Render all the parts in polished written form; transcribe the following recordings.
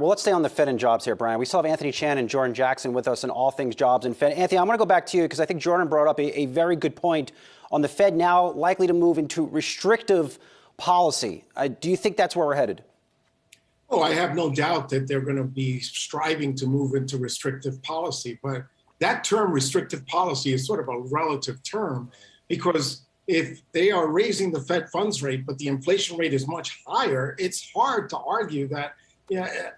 Well, let's stay on the Fed and jobs here, Brian. We still have Anthony Chan and Jordan Jackson with us in all things jobs and Fed. Anthony, I want to go back to you because I think Jordan brought up a very good point on the Fed now likely to move into restrictive policy. Do you think that's where we're headed? Oh, I have no doubt that they're going to be striving to move into restrictive policy. But that term restrictive policy is sort of a relative term because if they are raising the Fed funds rate, but the inflation rate is much higher, it's hard to argue that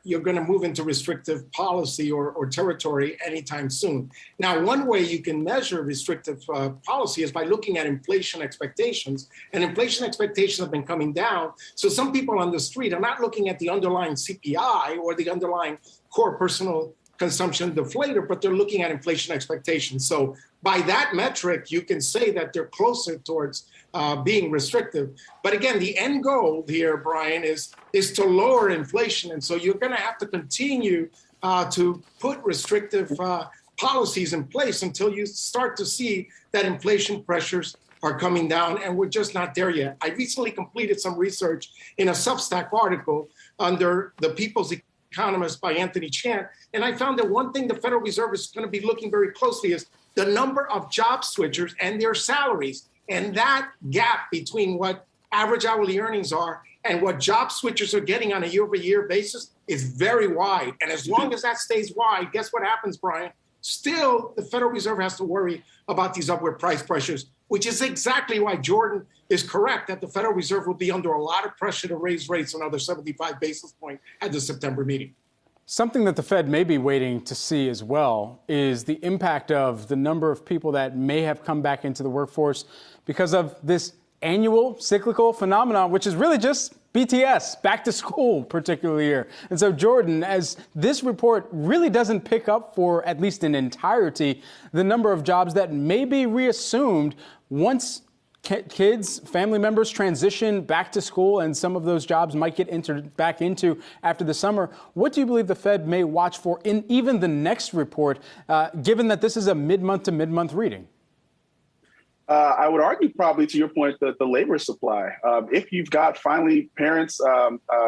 you're going to move into restrictive policy or territory anytime soon. Now, one way you can measure restrictive policy is by looking at inflation expectations. And inflation expectations have been coming down. So some people on the street are not looking at the underlying CPI or the underlying core personal consumption deflator, but they're looking at inflation expectations. So by that metric, you can say that they're closer towards being restrictive. But again, the end goal here, Brian, is to lower inflation. And so you're going to have to continue to put restrictive policies in place until you start to see that inflation pressures are coming down, and we're just not there yet. I recently completed some research in a Substack article under the People's Economist by Anthony Chan, and I found that one thing the Federal Reserve is going to be looking very closely is the number of job switchers and their salaries. And that gap between what average hourly earnings are and what job switchers are getting on a year-over-year basis is very wide. And as long as that stays wide, guess what happens, Brian? Still, the Federal Reserve has to worry about these upward price pressures, which is exactly why Jordan is correct that the Federal Reserve will be under a lot of pressure to raise rates another 75 basis points at the September meeting. Something that the Fed may be waiting to see as well is the impact of the number of people that may have come back into the workforce because of this annual cyclical phenomenon, which is really just BTS, back to school particular year. And so, Jordan, as this report really doesn't pick up for at least in entirety the number of jobs that may be reassumed once kids, family members transition back to school and some of those jobs might get entered back into after the summer. What do you believe the Fed may watch for in even the next report, given that this is a mid-month to mid-month reading? I would argue probably to your point that the labor supply, if you've got finally parents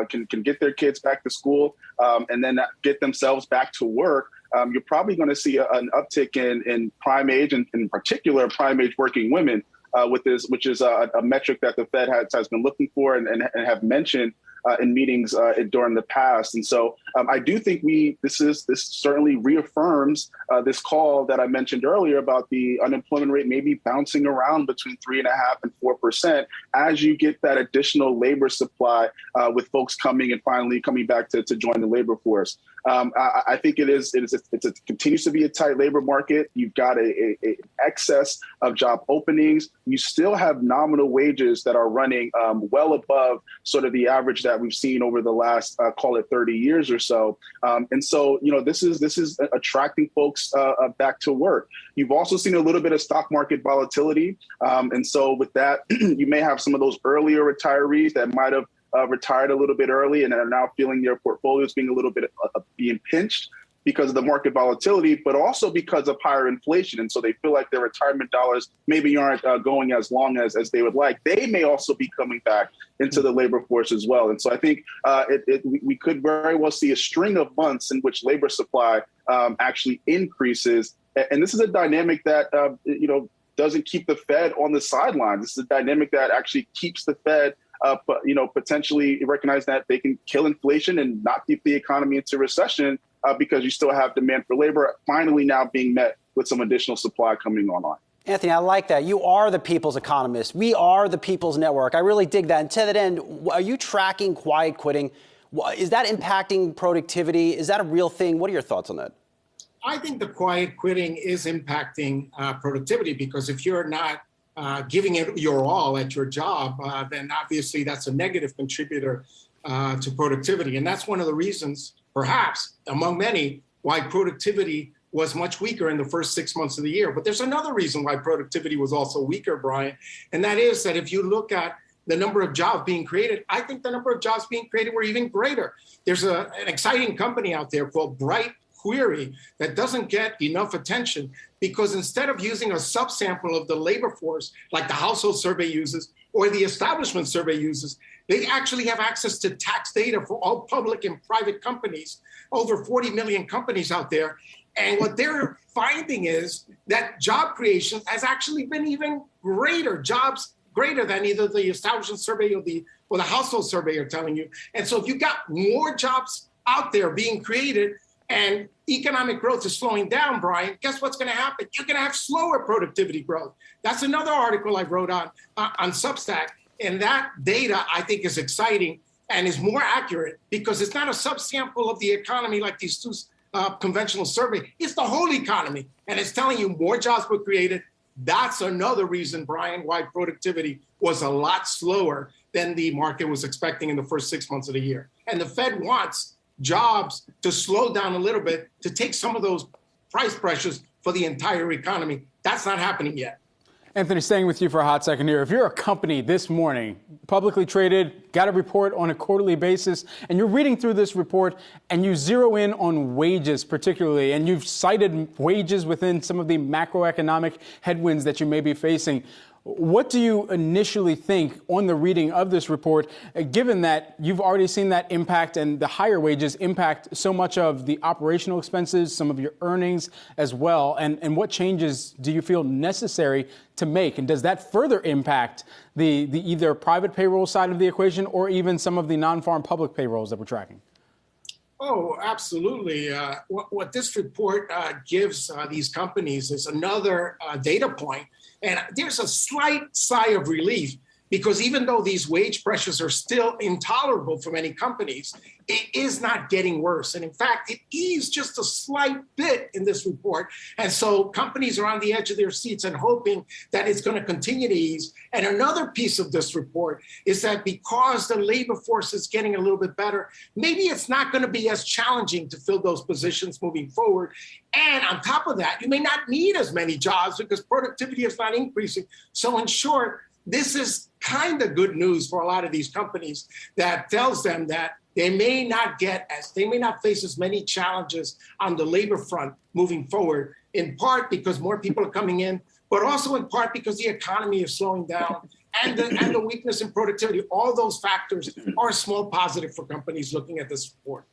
can get their kids back to school and then get themselves back to work, you're probably going to see an uptick in prime age and in particular prime age working women with this, which is a metric that the Fed has been looking for and have mentioned in meetings during the past. And so I do think this certainly reaffirms this call that I mentioned earlier about the unemployment rate maybe bouncing around between 3.5% and 4% as you get that additional labor supply with folks coming and finally coming back to join the labor force. I think it continues to be a tight labor market. You've got an excess of job openings. You still have nominal wages that are running well above sort of the average that we've seen over the last, call it 30 years or so. And so, this is attracting folks back to work. You've also seen a little bit of stock market volatility. And so with that, you may have some of those earlier retirees that might have retired a little bit early and are now feeling their portfolios being a little bit being pinched because of the market volatility, but also because of higher inflation. And so they feel like their retirement dollars maybe aren't going as long as they would like. They may also be coming back into the labor force as well. And so I think we could very well see a string of months in which labor supply actually increases. And this is a dynamic that, doesn't keep the Fed on the sidelines. This is a dynamic that actually keeps the Fed potentially recognize that they can kill inflation and not keep the economy into recession because you still have demand for labor finally now being met with some additional supply coming online. Anthony, I like that. You are the people's economist. We are the people's network. I really dig that. And to that end, are you tracking quiet quitting? Is that impacting productivity? Is that a real thing? What are your thoughts on that? I think the quiet quitting is impacting productivity because if you're not giving it your all at your job, then obviously that's a negative contributor to productivity. And that's one of the reasons, perhaps, among many, why productivity was much weaker in the first 6 months of the year. But there's another reason why productivity was also weaker, Brian, and that is that if you look at the number of jobs being created, I think the number of jobs being created were even greater. There's an exciting company out there called Bright Query that doesn't get enough attention because instead of using a subsample of the labor force like the household survey uses or the establishment survey uses, they actually have access to tax data for all public and private companies, over 40 million companies out there. And what they're finding is that job creation has actually been even greater, jobs greater than either the establishment survey or the household survey are telling you. And so if you've got more jobs out there being created and economic growth is slowing down, Brian, guess what's going to happen? You're going to have slower productivity growth. That's another article I wrote on Substack. And that data, I think, is exciting and is more accurate because it's not a subsample of the economy like these two conventional surveys. It's the whole economy. And it's telling you more jobs were created. That's another reason, Brian, why productivity was a lot slower than the market was expecting in the first 6 months of the year. And the Fed wants jobs to slow down a little bit to take some of those price pressures for the entire economy. That's not happening yet. Anthony, staying with you for a hot second here. If you're a company this morning, publicly traded, got a report on a quarterly basis, and you're reading through this report and you zero in on wages particularly, and you've cited wages within some of the macroeconomic headwinds that you may be facing, what do you initially think on the reading of this report, given that you've already seen that impact and the higher wages impact so much of the operational expenses, some of your earnings as well? And what changes do you feel necessary to make? And does that further impact the either private payroll side of the equation or even some of the non-farm public payrolls that we're tracking? Oh, absolutely. What this report gives these companies is another data point. And there's a slight sigh of relief because even though these wage pressures are still intolerable for many companies, it is not getting worse. And in fact, it eased just a slight bit in this report. And so companies are on the edge of their seats and hoping that it's going to continue to ease. And another piece of this report is that because the labor force is getting a little bit better, maybe it's not going to be as challenging to fill those positions moving forward. And on top of that, you may not need as many jobs because productivity is not increasing. So in short, this is kind of good news for a lot of these companies that tells them that they may not face as many challenges on the labor front moving forward, in part because more people are coming in, but also in part because the economy is slowing down and the weakness in productivity. All those factors are a small positive for companies looking at this report.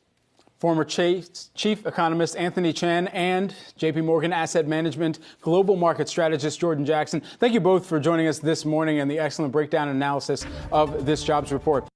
Former Chief Economist Anthony Chan and JP Morgan Asset Management Global Market Strategist Jordan Jackson. Thank you both for joining us this morning and the excellent breakdown and analysis of this jobs report.